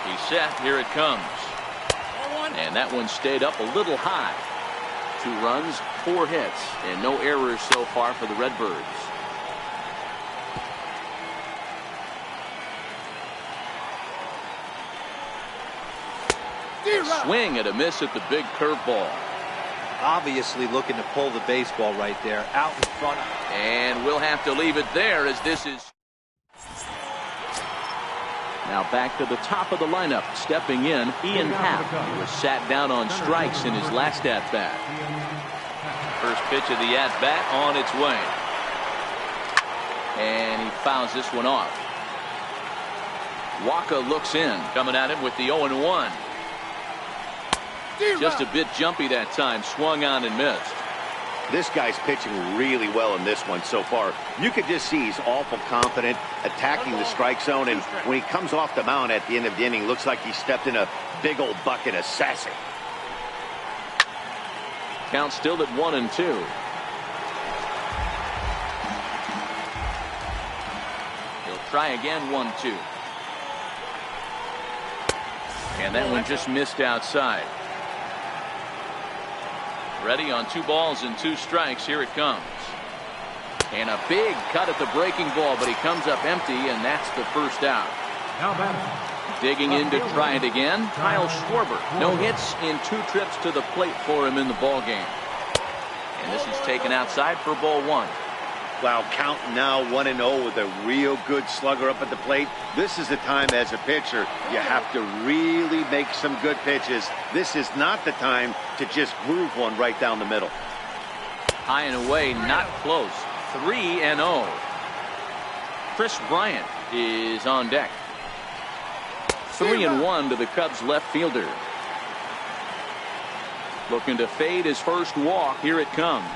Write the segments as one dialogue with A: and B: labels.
A: He's set. Here it comes. And that one stayed up a little high. 2 runs, 4 hits, and no errors so far for the Redbirds. A swing and a miss at the big curveball.
B: Obviously looking to pull the baseball right there, out in front.
A: And we'll have to leave it there as this is. Now back to the top of the lineup. Stepping in, Ian Happ, who was sat down on strikes in his last at-bat. First pitch of the at-bat on its way. And he fouls this one off. Waka looks in, coming at him with the 0-1. Just a bit jumpy that time, swung on and missed.
C: This guy's pitching really well in this one so far. You could just see he's awful confident, attacking the strike zone, and when he comes off the mound at the end of the inning, looks like he stepped in a big old bucket of sassy.
A: Count still at 1-2. He'll try again, 1-2. And that one just missed outside. Ready on 2 balls and 2 strikes. Here it comes. And a big cut at the breaking ball, but he comes up empty, and that's the first out. Digging in to try it again, Kyle Schwarber. No hits in 2 trips to the plate for him in the ball game. And this is taken outside for ball 1.
C: Wow, count now 1-0 with a real good slugger up at the plate. This is the time as a pitcher you have to really make some good pitches. This is not the time to just groove one right down the middle.
A: High and away, not close. 3-0. Chris Bryant is on deck. 3-1 to the Cubs left fielder. Looking to fade his first walk. Here it comes.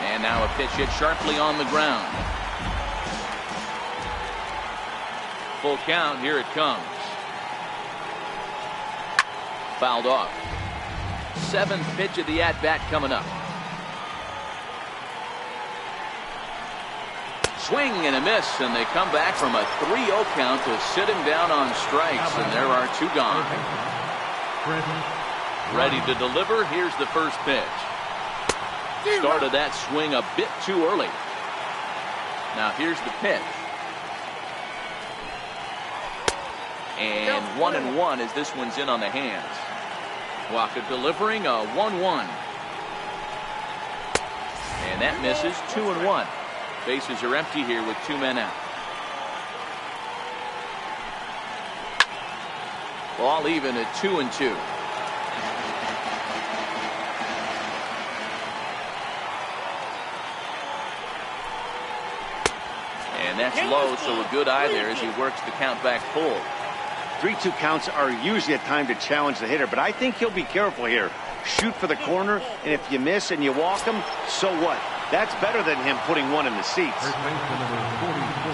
A: And now a pitch hit sharply on the ground. Full count. Here it comes. Fouled off. 7th pitch of the at-bat coming up. Swing and a miss, and they come back from a 3-0 count to sit him down on strikes, and there are 2 gone. Ready to deliver. Here's the first pitch. Started that swing a bit too early. Now here's the pitch. And 1-1 as this one's in on the hands. Waka delivering a 1-1. And that misses. 2-1. Bases are empty here with 2 men out. Ball even at 2-2. And that's low, so a good eye there as he works the count back full.
C: 3-2 counts are usually a time to challenge the hitter, but I think he'll be careful here. Shoot for the corner, and if you miss and you walk him, so what? That's better than him putting one in the seats.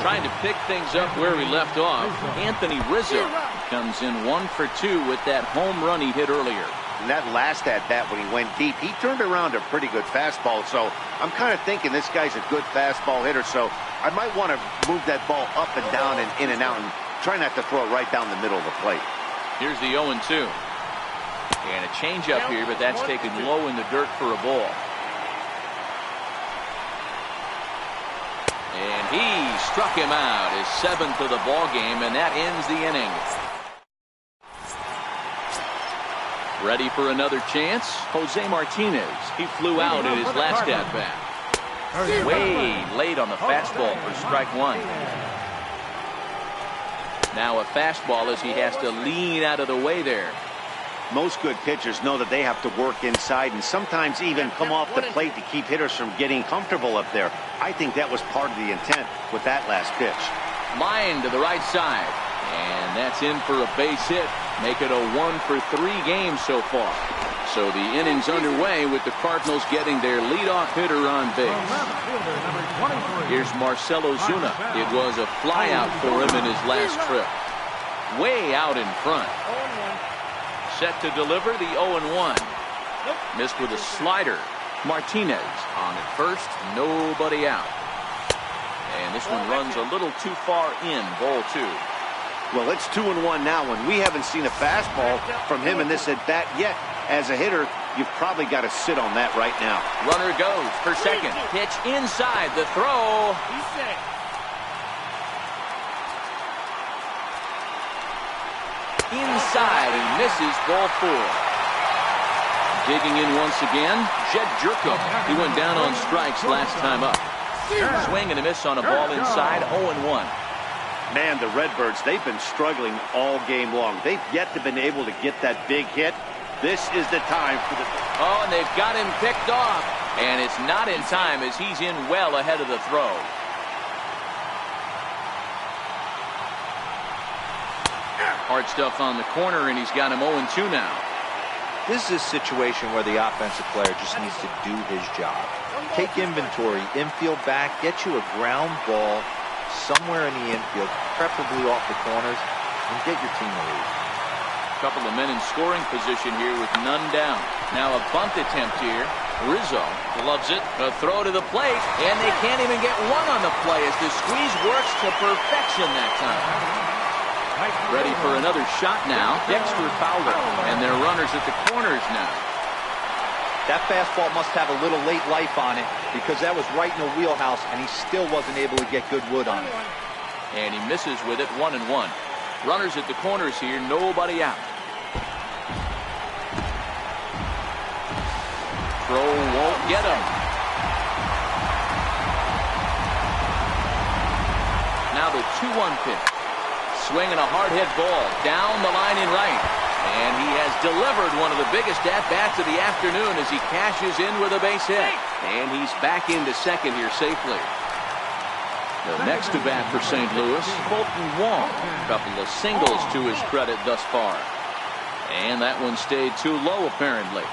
A: Trying to pick things up where he left off. Anthony Rizzo comes in 1 for 2 with that home run he hit earlier.
C: And that last at-bat when he went deep, he turned around a pretty good fastball. So I'm kind of thinking this guy's a good fastball hitter. So I might want to move that ball up and down and in and out and try not to throw it right down the middle of the plate.
A: Here's the 0-2. And a changeup here, but that's taken low in the dirt for a ball. And he struck him out, his 7th of the ball game, and that ends the inning. Ready for another chance? Jose Martinez. He flew out in his last at-bat. Way late on the fastball for strike 1. Now a fastball as he has to lean out of the way there.
C: Most good pitchers know that they have to work inside and sometimes even come off the plate to keep hitters from getting comfortable up there. I think that was part of the intent with that last pitch.
A: Line to the right side. And that's in for a base hit. Make it a 1 for 3 games so far. So the inning's underway with the Cardinals getting their leadoff hitter on base. Here's Marcell Ozuna. It was a flyout for him in his last trip. Way out in front. Set to deliver the 0-1. Missed with a slider. Martinez on at first. Nobody out. And this one runs a little too far in. Ball 2.
C: Well, it's 2-1 now, and we haven't seen a fastball from him in this at-bat yet. As a hitter, you've probably got to sit on that right now.
A: Runner goes for second. Pitch inside. The throw. Inside. He misses. Ball 4. Digging in once again, Jed Jerko. He went down on strikes last time up. Swing and a miss on a ball inside. 0-1.
C: Man, the Redbirds, they've been struggling all game long. They've yet to been able to get that big hit. This is the time for the...
A: Oh, and they've got him picked off. And it's not in time as he's in well ahead of the throw. Hard stuff on the corner, and he's got him 0-2 now.
B: This is a situation where the offensive player just needs to do his job. Take inventory, infield back, get you a ground ball somewhere in the infield, preferably off the corners, and get your team a lead.
A: Couple of men in scoring position here with none down. Now a bunt attempt here. Rizzo loves it. A throw to the plate, and they can't even get one on the play as the squeeze works to perfection that time. Ready for another shot now. Dexter Fowler, and their runners at the corners now.
B: That fastball must have a little late life on it because that was right in the wheelhouse, and he still wasn't able to get good wood on it.
A: And he misses with it. 1-1. Runners at the corners here, nobody out. Throw won't get him. Now the 2-1 pitch. Swinging a hard hit ball down the line in right. And he has delivered one of the biggest at-bats of the afternoon as he cashes in with a base hit. And he's back into second here safely. The next to bat for St. Louis, Colton Wong. A couple of singles to his credit thus far. And that one stayed too low apparently.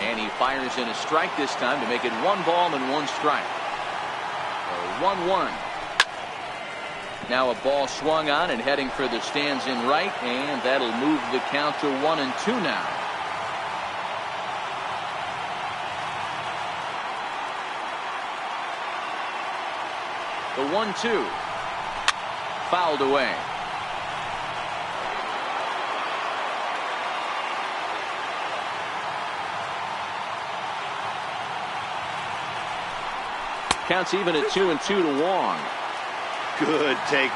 A: And he fires in a strike this time to make it 1 ball and 1 strike. 1-1. Now a ball swung on and heading for the stands in right, and that'll move the count to 1-2 now. The 1-2. Fouled away. Counts even at 2-2 to Wong.
C: Good take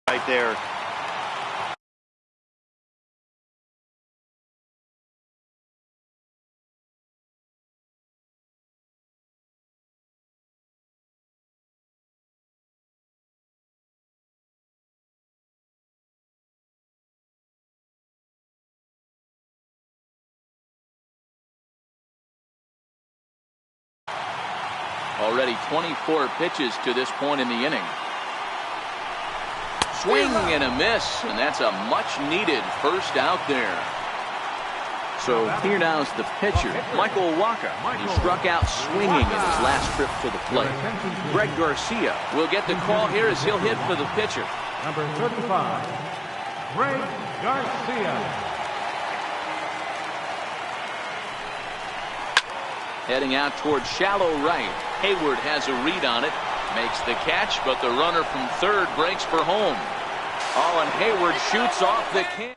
C: right there.
A: Already 24 pitches to this point in the inning. Swing and a miss, and that's a much-needed first out there. So here now is the pitcher, Michael Wacha. He struck out swinging in his last trip to the plate. Greg Garcia will get the call here as he'll hit for the pitcher.
D: Number 35, Greg Garcia.
A: Heading out towards shallow right. Hayward has a read on it. Makes the catch, but the runner from third breaks for home. Oh, and Hayward shoots off the can.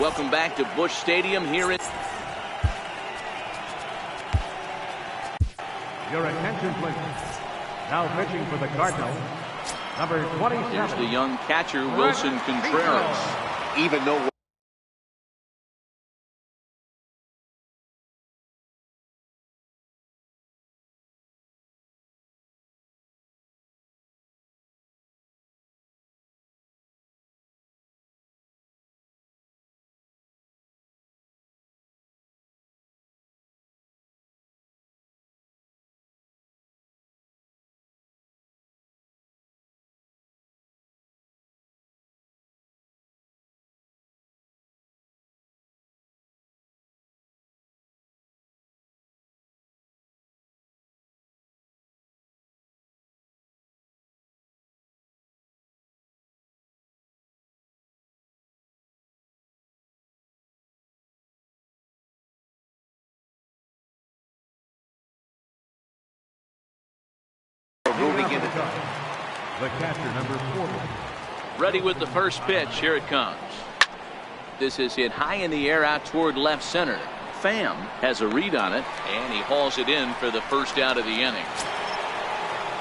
A: Welcome back to Busch Stadium here in...
D: Your attention, please. Now pitching for the Cardinals, number 27.
A: Here's the young catcher, Wilson Contreras.
C: Even though...
D: Moving into The catcher, number 40.
A: Ready with the first pitch. Here it comes. This is hit high in the air out toward left center. Pham has a read on it, and he hauls it in for the first out of the inning.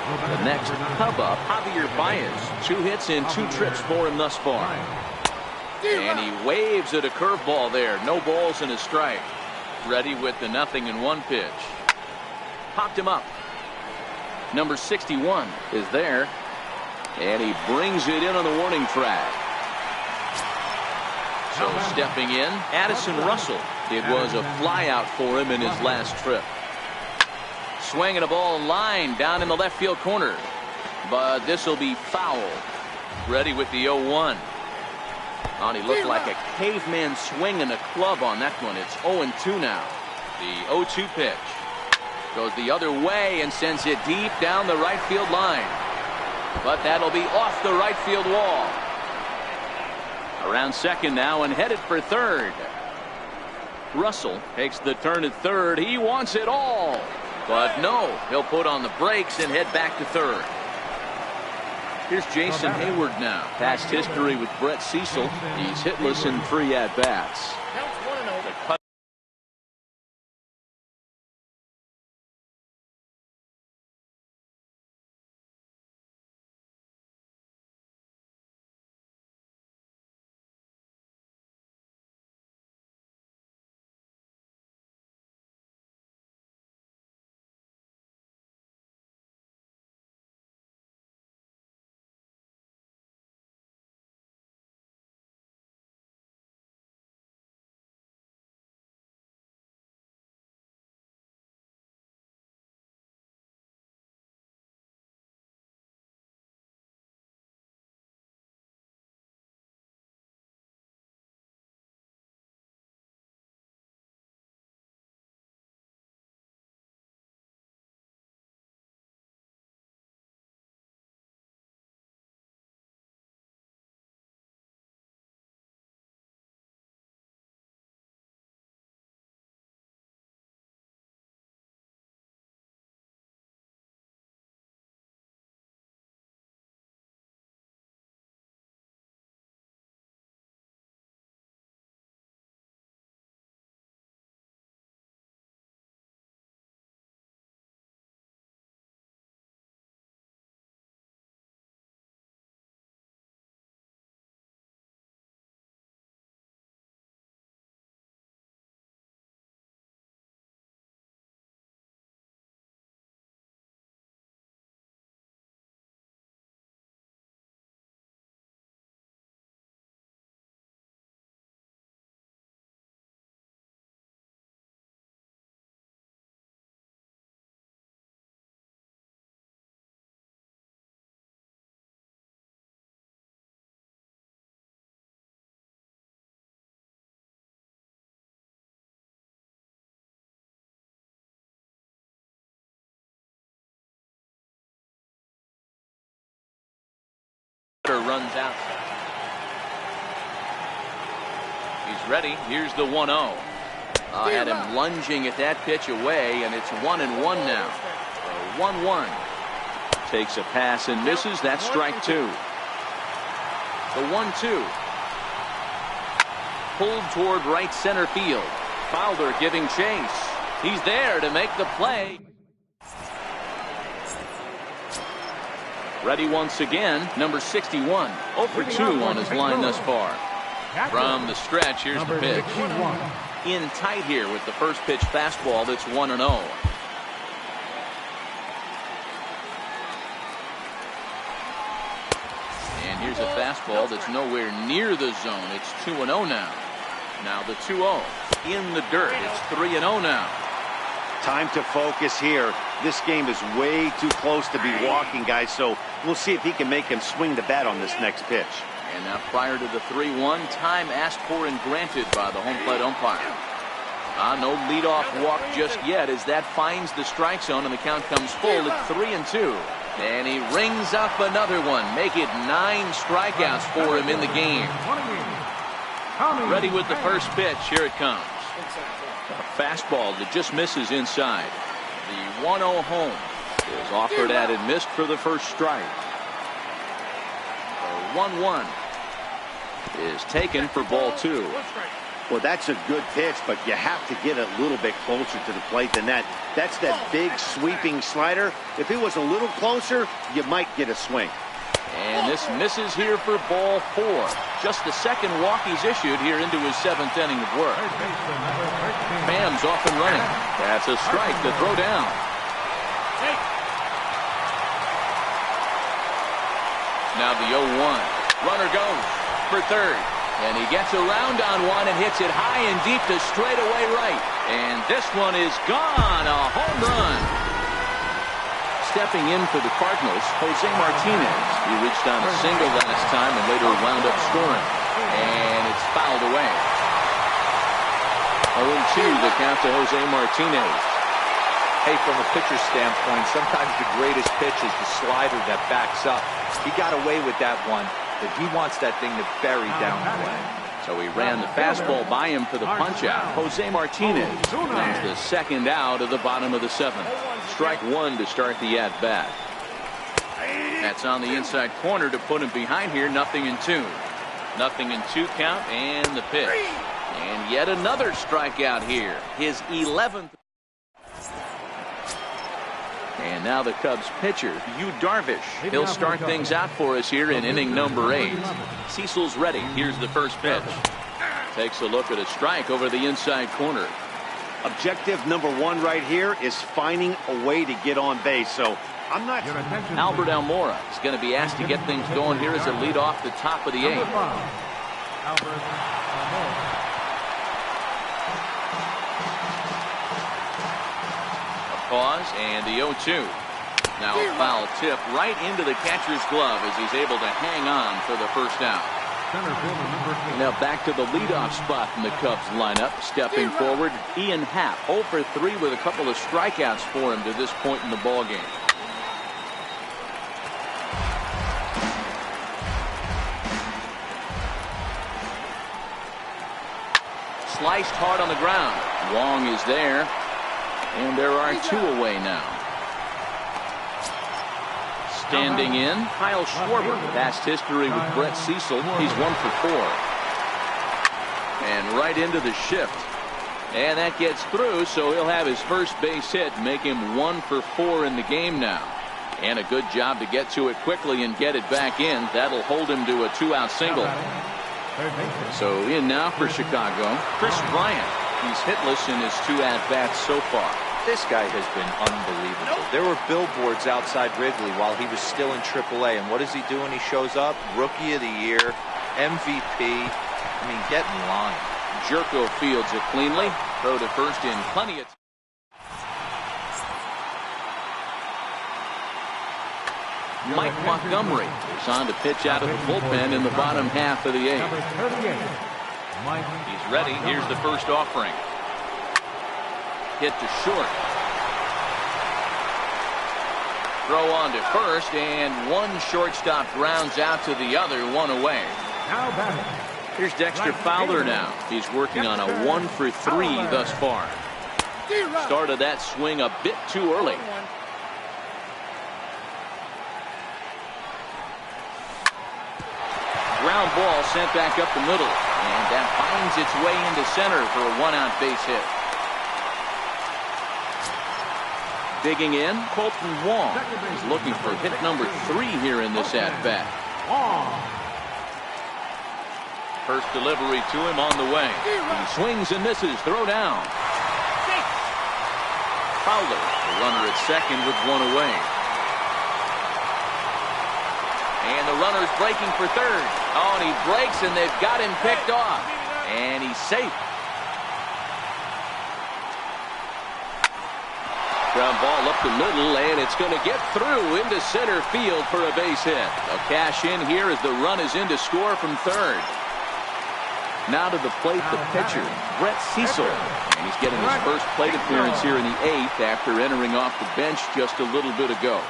A: The next Cub up, Javier Baez. 2 hits in 2 trips for him thus far. And he waves at a curveball there. No balls and a strike. Ready with the 0-1 pitch. Popped him up. Number 61 is there. And he brings it in on the warning track. So stepping in, Addison Russell. It was a flyout for him in his last trip. Swinging a ball line down in the left field corner. But this will be foul. Ready with the 0-1. And he looked like a caveman swinging a club on that one. It's 0-2 now. The 0-2 pitch. Goes the other way and sends it deep down the right field line. But that'll be off the right field wall. Around second now and headed for third. Russell takes the turn at third. He wants it all. But no, he'll put on the brakes and head back to third. Here's Jason Hayward now. Past history with Brett Cecil. He's hitless in 3 at-bats. Runs out. He's ready. Here's the 1-0. Had him lunging at that pitch away, and it's 1-1 now. 1-1. Takes a pass and misses. That's strike 2. The 1-2. Pulled toward right center field. Fowler giving chase. He's there to make the play. Ready once again, number 61. 0 for 2 on his line thus far. From the stretch, here's the pitch. In tight here with the first pitch fastball that's 1-0. And here's a fastball that's nowhere near the zone. It's 2-0 now. Now the 2-0 in the dirt. It's 3-0 now.
C: Time to focus here. This game is way too close to be walking, guys, so we'll see if he can make him swing the bat on this next pitch.
A: And now prior to the 3-1, time asked for and granted by the home plate umpire. No leadoff walk just yet as that finds the strike zone and the count comes full at 3-2. And he rings up another one. Make it 9 strikeouts for him in the game. Ready with the first pitch. Here it comes. A fastball that just misses inside. The 1-0 home is offered at and missed for the first strike. 1-1 is taken for ball 2.
C: Well, that's a good pitch, but you have to get a little bit closer to the plate than that. That's that big sweeping slider. If it was a little closer, you might get a swing.
A: And this misses here for ball 4. Just the second walk he's issued here into his 7th inning of work. Pham's off and running. That's a strike to throw down. Now the 0-1. Runner goes for third. And he gets around on one and hits it high and deep to straightaway right. And this one is gone. A home run. Stepping in for the Cardinals, Jose Martinez. He reached on a single last time and later wound up scoring. And it's fouled away. 0-2 the count to Jose Martinez.
B: Hey, from a pitcher standpoint, sometimes the greatest pitch is the slider that backs up. He got away with that one, but he wants that thing to bury down the way.
A: So he ran the fastball by him for the punch-out. Jose Martinez comes the second out of the bottom of the 7th. Strike 1 to start the at-bat. That's on the inside corner to put him behind here. 0-2. 0-2 count and the pitch. And yet another strikeout here. His 11th. And now the Cubs pitcher, Yu Darvish. He'll start things out for us here in inning number 8. Cecil's ready. Here's the first pitch. Takes a look at a strike over the inside corner.
C: Objective number 1 right here is finding a way to get on base. So I'm not.
A: Albert Almora is going to be asked to get things going here as a lead off the top of the 8th. Pause and the 0-2. Now a foul tip right into the catcher's glove as he's able to hang on for the first out. Now back to the leadoff spot in the Cubs lineup. Stepping forward, Ian Happ. 0 for 3 with a couple of strikeouts for him to this point in the ballgame. Sliced hard on the ground. Wong is there. And there are 2 away now. Standing in, Kyle Schwarber. Past history with Brett Cecil. He's 1 for 4. And right into the shift. And that gets through, so he'll have his first base hit, make him 1 for 4 in the game now. And a good job to get to it quickly and get it back in. That'll hold him to a 2-out single. So in now for Chicago, Chris Bryant. He's hitless in his 2 at-bats so far.
B: This guy has been unbelievable. There were billboards outside Wrigley while he was still in AAA. And what does he do when he shows up? Rookie of the Year, MVP. I mean, get in line.
A: Jerko fields it cleanly. Throw to first in plenty of time. Mike Montgomery is on to pitch out of the bullpen in the bottom half of the 8th. He's ready. Here's the first offering. Hit to short. Throw on to first, and one shortstop grounds out to the other, 1 away. Here's Dexter Fowler now. He's working on a 1 for 3 thus far. Started that swing a bit too early. Ground ball sent back up the middle, and that finds its way into center for a 1-out base hit. Digging in, Colton Wong is looking for hit number 3 here in this at-bat. First delivery to him on the way. He swings and misses. Throw down. Fowler, the runner at second with 1 away. And the runner's breaking for third. Oh, and he breaks, and they've got him picked off. And he's safe. Ground ball up the middle, and it's going to get through into center field for a base hit. A cash in here as the run is in to score from third. Now to the plate, the pitcher, Brett Cecil. And he's getting his first plate appearance here in the 8th after entering off the bench just a little bit ago.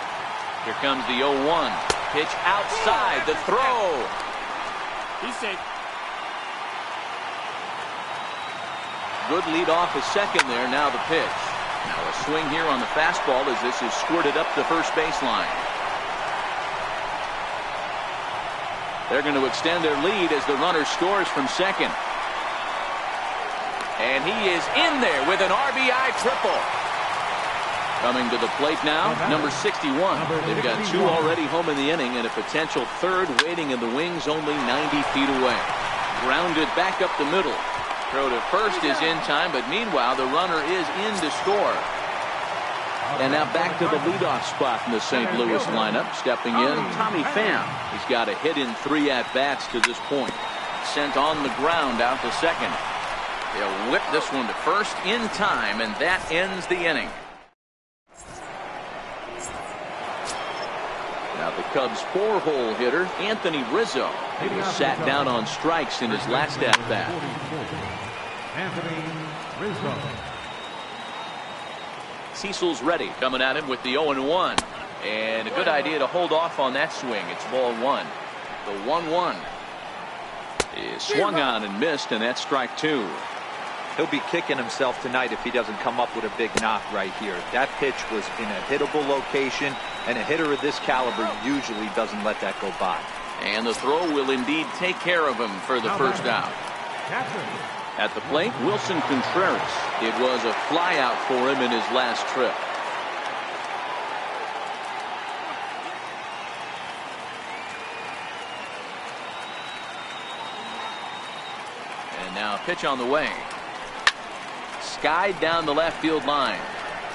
A: Here comes the 0-1. Pitch outside, the throw.
E: He's safe.
A: Good lead off a second there. Now the pitch. Now a swing here on the fastball as this is squirted up the first baseline. They're going to extend their lead as the runner scores from second. And he is in there with an RBI triple. Coming to the plate now, number 61. They've got 2 already home in the inning and a potential third waiting in the wings only 90 feet away. Grounded back up the middle. Throw to first is in time, but meanwhile the runner is in to score. And now back to the leadoff spot in the St. Louis lineup. Stepping in, Tommy Pham. He's got a hit in 3 at-bats to this point. Sent on the ground out to second. They'll whip this one to first in time, and that ends the inning. Now the Cubs' 4-hole hitter, Anthony Rizzo. He was sat down on strikes in his last at-bat.
D: Anthony Rizzo.
A: Cecil's ready, coming at him with the 0-1. And a good idea to hold off on that swing. It's ball 1. The 1-1 is swung on and missed, and that's strike 2.
B: He'll be kicking himself tonight if he doesn't come up with a big knock right here. That pitch was in a hittable location, and a hitter of this caliber usually doesn't let that go by.
A: And the throw will indeed take care of him for the first out. At the plate, Wilson Contreras. It was a fly out for him in his last trip. And now pitch on the way. Skied down the left field line.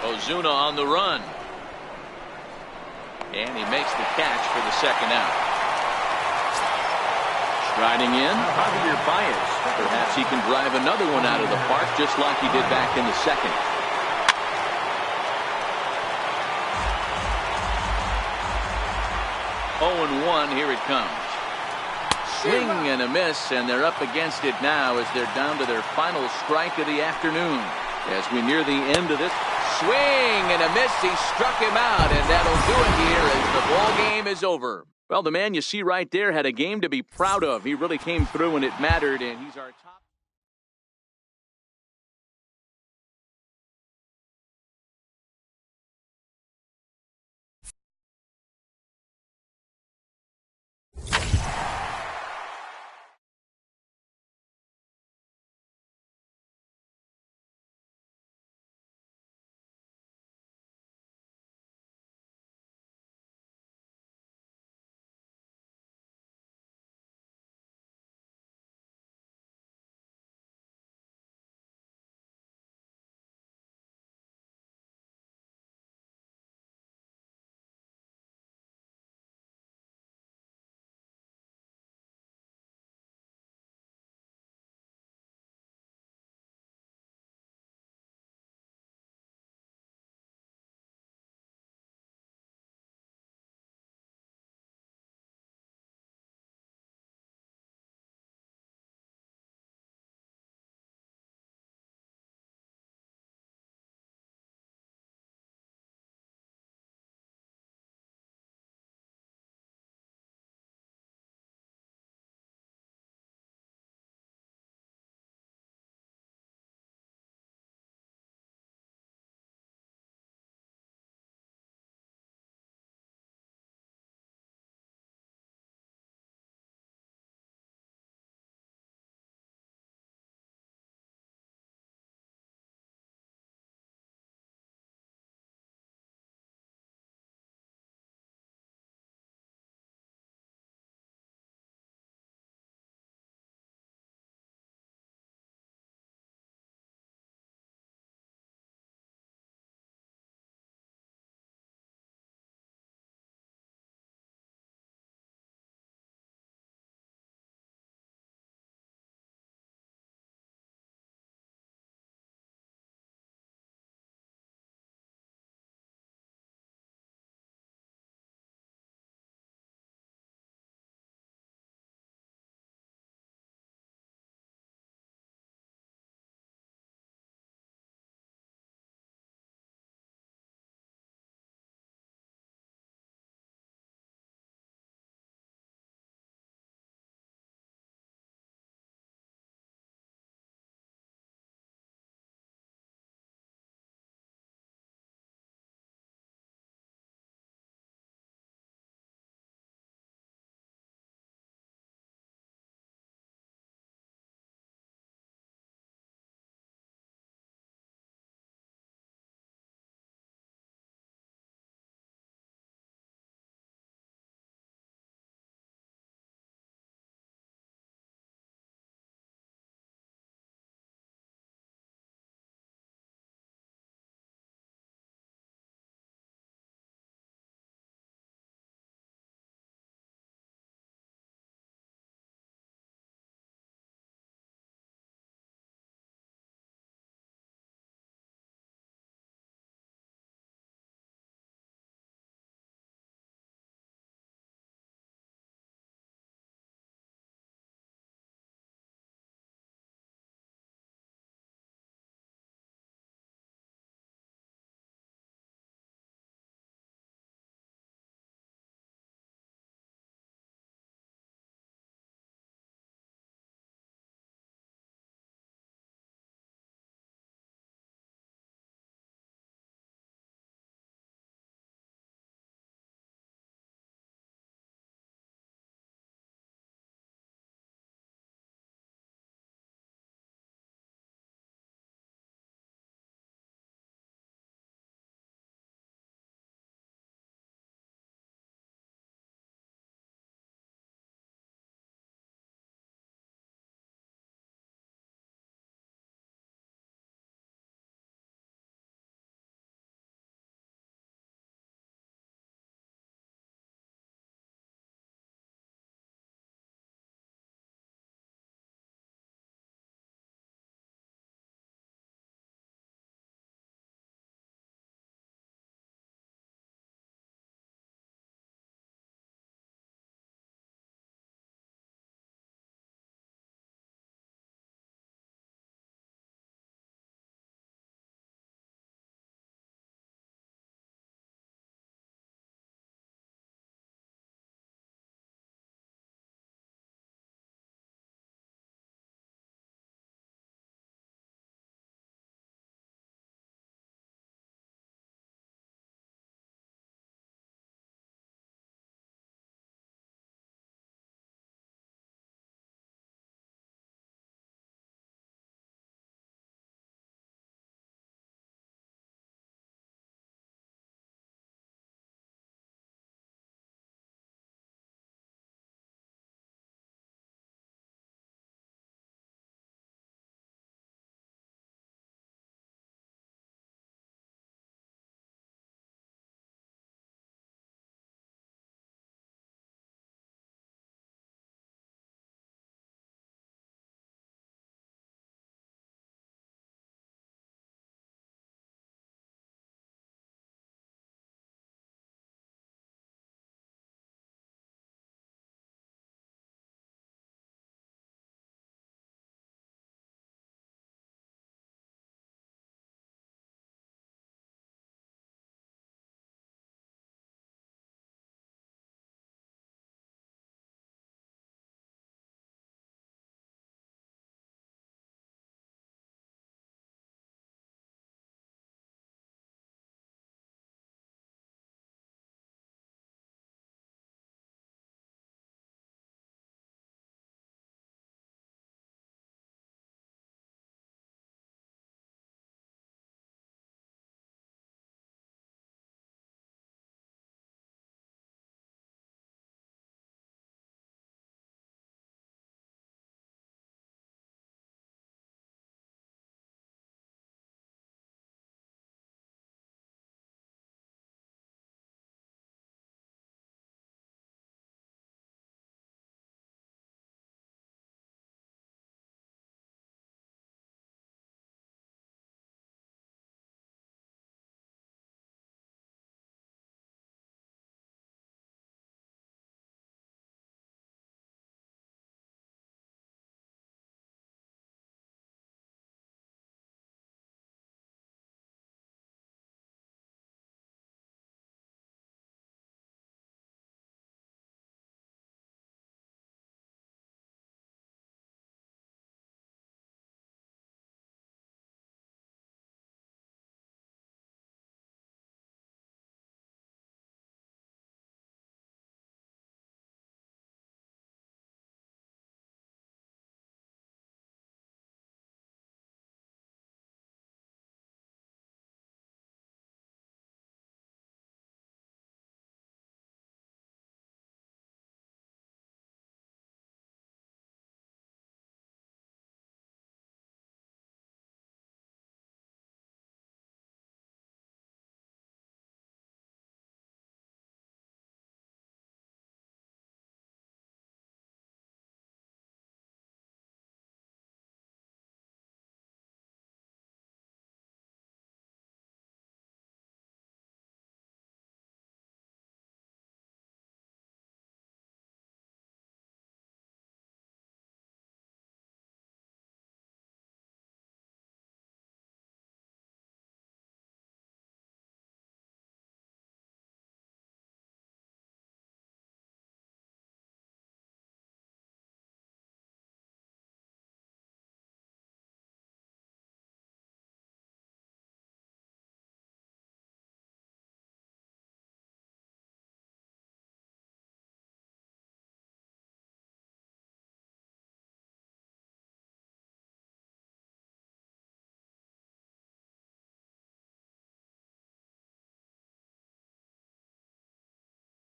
A: Ozuna on the run. And he makes the catch for the second out. Striding in, Javier Baez. Perhaps he can drive another one out of the park just like he did back in the second. Oh, 1, here it comes. Swing and a miss, and they're up against it now as they're down to their final strike of the afternoon. As we near the end of this, swing and a miss. He struck him out, and that'll do it here as the ball game is over. Well, the man you see right there had a game to be proud of. He really came through when it mattered, and he's our top.